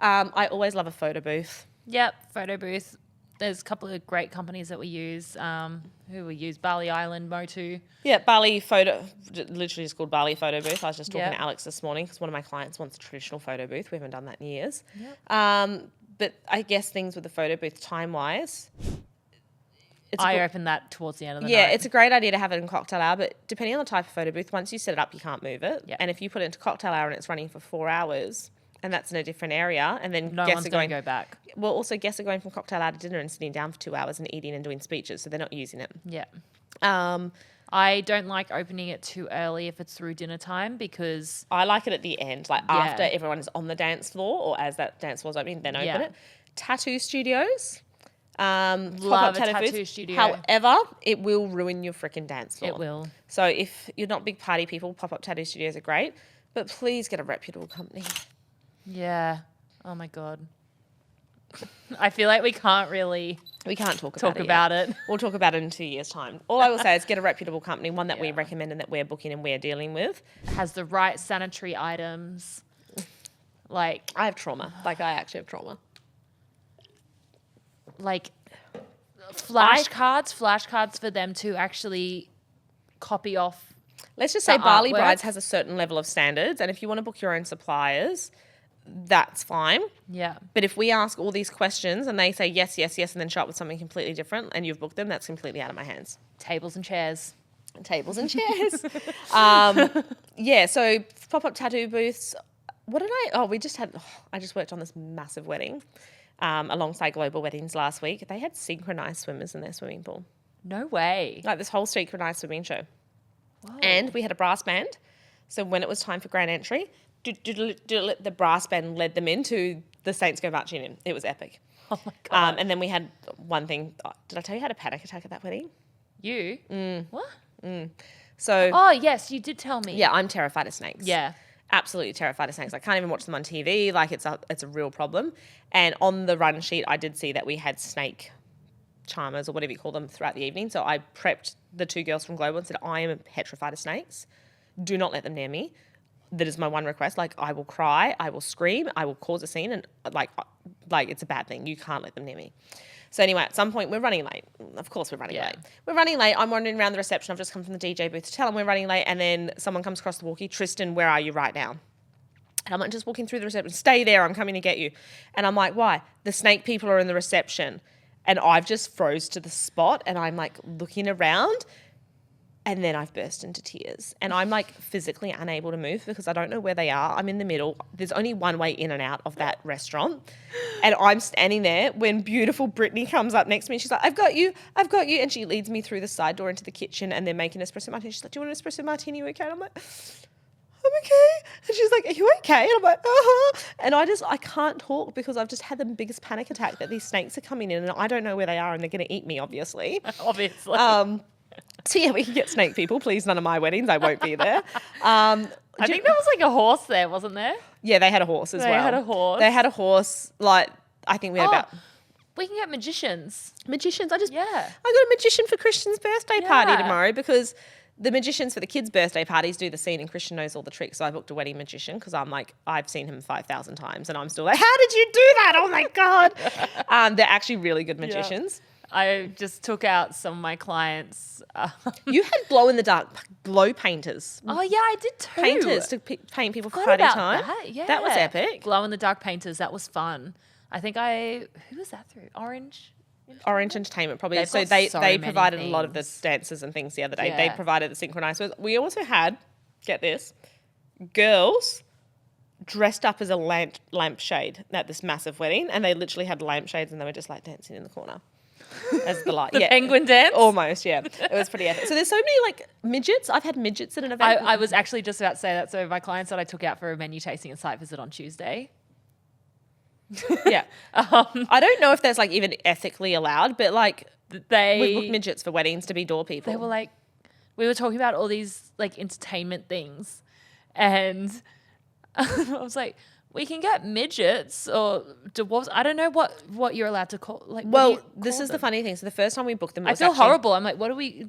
I always love a photo booth. Yep, photo booth. There's a couple of great companies that we use. Bali Island, Motu. Yeah, Bali photo, literally just called Bali photo booth. I was just talking to Alex this morning because one of my clients wants a traditional photo booth. We haven't done that in years. Yep. But I guess things with the photo booth time-wise. I opened that towards the end of the night. Yeah, it's a great idea to have it in cocktail hour, but depending on the type of photo booth, once you set it up, you can't move it. Yep. And if you put it into cocktail hour and it's running for 4 hours, and that's in a different area, and then no guests one's are going to go back. Well, also guests are going from cocktail hour to dinner and sitting down for 2 hours and eating and doing speeches, so they're not using it. Yeah. Um, I don't like opening it too early if it's through dinner time because I like it at the end, like after everyone is on the dance floor or as that dance floor is opening, then open it. Tattoo studios. Love a tattoo studio. However, it will ruin your freaking dance floor. It will. So if you're not big party people, pop-up tattoo studios are great, but please get a reputable company. Yeah. Oh my God. I feel like we can't talk about it. We'll talk about it in 2 years' time. All I will say is get a reputable company, one that we recommend and that we're booking and we're dealing with. Has the right sanitary items. Like I have trauma. Like I actually have trauma. Like flashcards for them to actually copy off. Let's just say Bali Brides has a certain level of standards, and if you want to book your own suppliers, that's fine. Yeah. But if we ask all these questions and they say yes, yes, yes, and then show up with something completely different and you've booked them, that's completely out of my hands. Tables and chairs. Yeah, so pop-up tattoo booths. I just worked on this massive wedding alongside Global Weddings last week. They had synchronized swimmers in their swimming pool. No way. Like this whole synchronized swimming show. Whoa. And we had a brass band. So when it was time for grand entry, the brass band led them into the Saints Go Marching In. It was epic. Oh my God. And then we had one thing. Did I tell you I had a panic attack at that wedding? You? What? So. Oh, yes, you did tell me. Yeah, I'm terrified of snakes. Yeah. Absolutely terrified of snakes. I can't even watch them on TV. Like it's a real problem. And on the run sheet, I did see that we had snake charmers or whatever you call them throughout the evening. So I prepped the 2 girls from Global and said, I am petrified of snakes. Do not let them near me. That is my one request. Like I will cry, I will scream, I will cause a scene, and like it's a bad thing. You can't let them near me. So anyway, at some point we're running late. Of course we're running late. We're running late. I'm wandering around the reception. I've just come from the DJ booth to tell them we're running late, and then someone comes across the walkie. Tristan, where are you right now? And I'm like, just walking through the reception. Stay there. I'm coming to get you. And I'm like, why? The snake people are in the reception. And I've just froze to the spot, and I'm like looking around. And then I've burst into tears. And I'm like physically unable to move because I don't know where they are. I'm in the middle. There's only one way in and out of that restaurant. And I'm standing there when beautiful Brittany comes up next to me. She's like, I've got you. And she leads me through the side door into the kitchen and they're making espresso martini. She's like, do you want an espresso martini? You okay? And I'm like, I'm okay. And she's like, are you okay? And I'm like, uh-huh. And I can't talk because I've just had the biggest panic attack that these snakes are coming in and I don't know where they are and they're going to eat me, obviously. Obviously. So yeah, we can get snake people. Please, none of my weddings. I won't be there. I think there was like a horse there, wasn't there? Yeah, they had a horse as well. They had a horse. They had a horse. Like I think we had about we can get magicians. magicians. I got a magician for Christian's birthday party tomorrow because the magicians for the kids' birthday parties do the scene and Christian knows all the tricks. So I booked a wedding magician because I'm like, I've seen him 5,000 times and I'm still like, how did you do that? Oh my God. They're actually really good magicians. Yeah. I just took out some of my clients. You had glow painters. Oh yeah, I did too. Painters to paint people for Forgot party about time. That. Yeah. That was epic. Glow in the dark painters. That was fun. I think who was that through? Orange Entertainment probably. They've So got they so many provided a lot of the things. dances and things the other day. Yeah. They provided the synchronized. We also had, get this, girls dressed up as a lampshade at this massive wedding, and they literally had lampshades and they were just like dancing in the corner as the light. The penguin dance? Almost, yeah. It was pretty epic. So there's so many like midgets. I've had midgets at an event. I was actually just about to say that. So my clients that I took out for a menu tasting and site visit on Tuesday. Yeah. I don't know if that's like even ethically allowed, but like we booked midgets for weddings to be door people. They were like, we were talking about all these like entertainment things, and I was like, we can get midgets or dwarves. I don't know what you're allowed to call. Like, well, this is the funny thing. So the first time we booked them, I feel horrible. I'm like, what do we?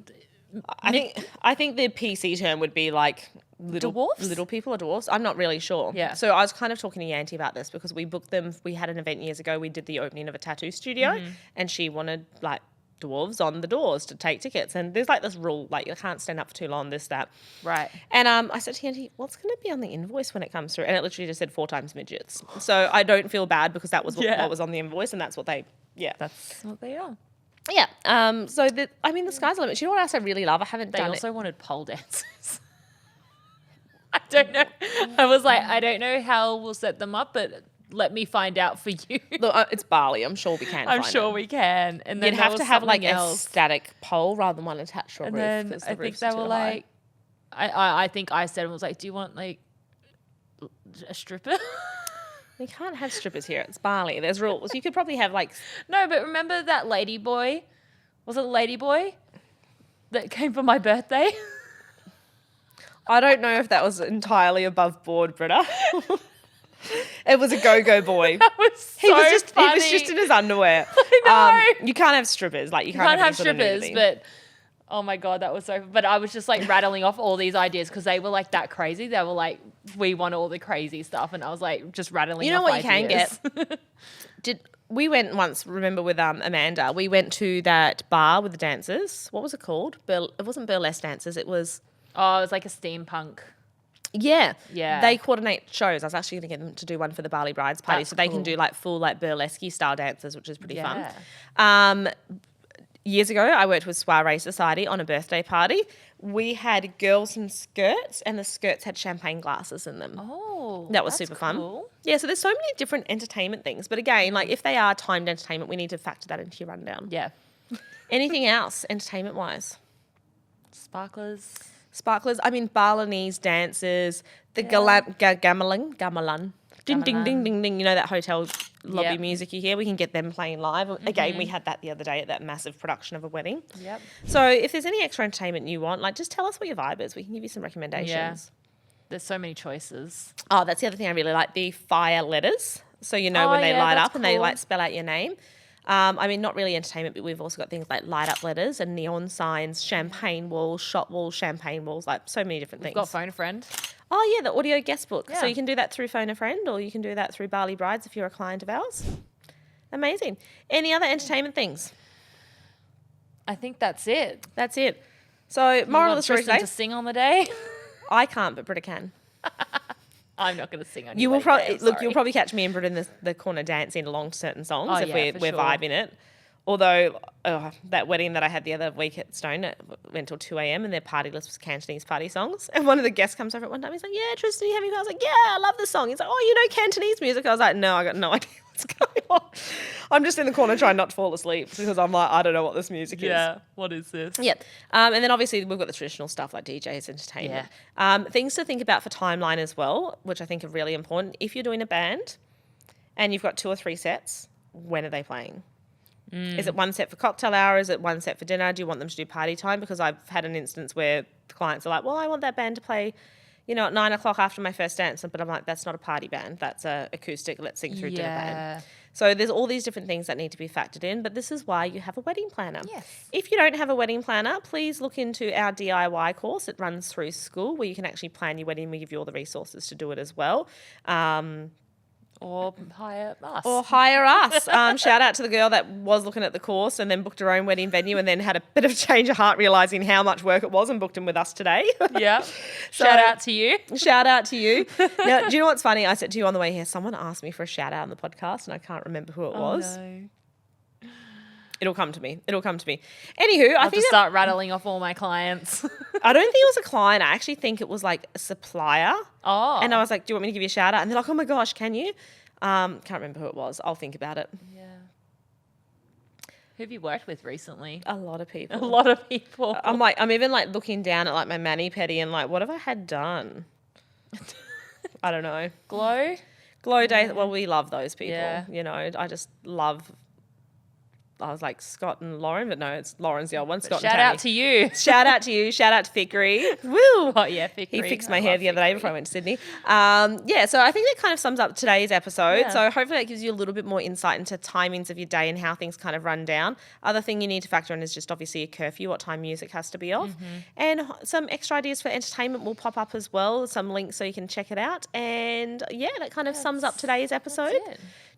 I think the PC term would be like Dwarfs? little people or dwarfs. I'm not really sure. Yeah. So I was kind of talking to Yanti about this because we booked them. We had an event years ago. We did the opening of a tattoo studio, and she wanted like dwarves on the doors to take tickets. And there's like this rule, like you can't stand up for too long, this, that. Right. And I said to Yanti, what's going to be on the invoice when it comes through? And it literally just said 4 times midgets. So I don't feel bad because that was what was on the invoice, and that's what That's what they are. Yeah. So the sky's the limit. You know what else I really love? I haven't They done also wanted pole dancers. I don't know. I was like, I don't know how we'll set them up, but let me find out for you. Look, it's Bali. I'm sure we can. I'm sure we can. And then you'd have to have like else. a static pole rather than one attached to a And roof. then 'cause the I think roofs they are were too high. like, I think I said, was like, do you want like a stripper? We can't have strippers here. It's Bali. There's rules. You could probably have like. No, but remember that lady boy? Was it a lady boy that came for my birthday? I don't know if that was entirely above board, Britta. It was a go-go boy. That was so He was funny. just in his underwear. I know. You can't have strippers. Like you You can't have have any sort of strippers, nudity. but oh my God, that was so. But I was just like rattling off all these ideas because they were like that crazy. They were like, we want all the crazy stuff, and I was like just rattling. You know off what you can ideas. get? We went once, remember, with Amanda. We went to that bar with the dancers. What was it called? It wasn't burlesque dancers. It was... Oh, it was like a steampunk. Yeah. Yeah. They coordinate shows. I was actually going to get them to do one for the Bali Brides party. That's so they cool. can do like full like burlesque style dances, which is pretty Yeah. fun. Years ago, I worked with Soiree Society on a birthday party. We had girls in skirts, and the skirts had champagne glasses in them. Oh, That was that's super fun. cool. Yeah, so there's so many different entertainment things. But again, like if they are timed entertainment, we need to factor that into your rundown. Yeah. Anything else entertainment-wise? Sparklers. Sparklers. I mean, Balinese dances, the gamelan. Ding, ding, ding, ding, ding. You know that hotel lobby Yep. music you hear? We can get them playing live. Again, we had that the other day at that massive production of a wedding. Yep. So if there's any extra entertainment you want, like just tell us what your vibe is. We can give you some recommendations. Yeah. There's so many choices. Oh, that's the other thing I really like, the fire letters. So you know when they light that's up and they cool. like spell out your name. I mean, not really entertainment, but we've also got things like light up letters and neon signs, champagne walls, shot walls, champagne walls, like so many different things. Got phone a friend. Oh, yeah, the audio guest book. Yeah. So you can do that through Phone a Friend or you can do that through Bali Brides if you're a client of ours. Amazing. Any other entertainment things? I think that's it. That's it. So moral of the story Tristan today, to sing on the day. I can't, but Britta can. I'm not going to sing on You your will wedding day, probably I'm look. sorry. You'll probably catch me and Britta in the corner dancing along certain songs Oh, if yeah, for we're sure. vibing it. Although that wedding that I had the other week at Stone went till 2 a.m. and their party list was Cantonese party songs. And one of the guests comes over at one time. He's like, yeah, Tristan, you having fun? I was like, yeah, I love this song. He's like, oh, you know Cantonese music? I was like, no, I got no idea what's going on. I'm just in the corner trying not to fall asleep because I'm like, I don't know what this music is. Yeah, what is this? Yeah. And then obviously we've got the traditional stuff like DJs, entertainment. Things to think about for timeline as well, which I think are really important. If you're doing a band and you've got 2 or 3 sets, when are they playing? Is it one set for cocktail hour? Is it one set for dinner? Do you want them to do party time? Because I've had an instance where the clients are like, well, I want that band to play, at 9 o'clock after my first dance. But I'm like, that's not a party band. That's a acoustic, let's sing through dinner band. So there's all these different things that need to be factored in. But this is why you have a wedding planner. Yes. If you don't have a wedding planner, please look into our DIY course. It runs through school where you can actually plan your wedding. We give you all the resources to do it as well. Or hire us. Shout out to the girl that was looking at the course and then booked her own wedding venue and then had a bit of change of heart realising how much work it was and booked him with us today. Yeah. Shout out to you. Shout out to you. Now, do you know what's funny? I said to you on the way here, someone asked me for a shout out on the podcast and I can't remember who it was. No. It'll come to me. Anywho, I'll just start rattling off all my clients. I don't think it was a client. I actually think it was like a supplier. Oh. And I was like, do you want me to give you a shout out? And they're like, oh my gosh, can you? Can't remember who it was. I'll think about it. Yeah. Who have you worked with recently? A lot of people. I'm even like looking down at like my mani-pedi and like, what have I had done? I don't know. Glow Days. Well, we love those people. Yeah. I just love. I was like Scott and Lauren, but no, it's Lauren's the old one. Scott Shout and Tammy. out to you. Shout out to you. Shout out to Fickery. Woo! Oh yeah, Fickery. He fixed my hair the other day before I went to Sydney. So I think that kind of sums up today's episode. Yeah. So hopefully that gives you a little bit more insight into timings of your day and how things kind of run down. Other thing you need to factor in is just obviously a curfew, what time music has to be off. And some extra ideas for entertainment will pop up as well. Some links so you can check it out. And that kind of sums up today's episode.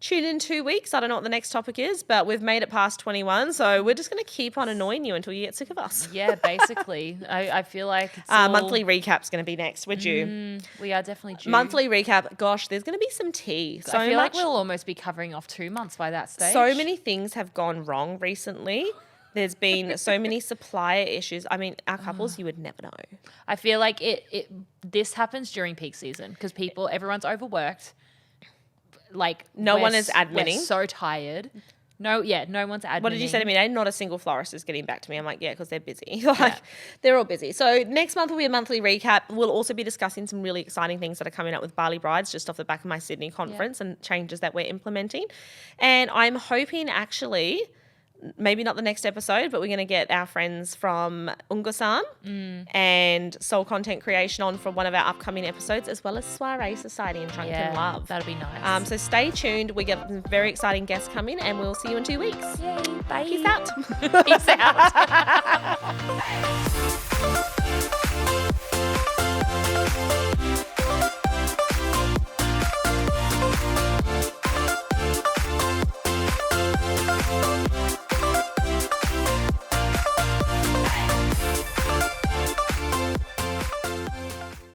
Tune in 2 weeks. I don't know what the next topic is, but we've made it past 21. So we're just going to keep on annoying you until you get sick of us. Yeah, basically. I feel like it's monthly recap's going to be next. We're due. We are definitely due. Monthly recap. Gosh, there's going to be some tea. I feel like we'll almost be covering off 2 months by that stage. So many things have gone wrong recently. There's been so many supplier issues. I mean, our couples, you would never know. I feel like this happens during peak season because everyone's overworked. Like no one is admitting. We're so tired. No one's admitting. What did you say to me today? Not a single florist is getting back to me. I'm like, yeah, because they're busy. They're all busy. So next month will be a monthly recap. We'll also be discussing some really exciting things that are coming up with Bali Brides just off the back of my Sydney conference and changes that we're implementing. And I'm hoping actually, maybe not the next episode, but we're going to get our friends from Ungasan and Soul Content Creation on for one of our upcoming episodes, as well as Soiree Society and Drunken Love. That'll be nice. So stay tuned. We get some very exciting guests coming, and we'll see you in 2 weeks. Yay, bye. Peace out. Peace out.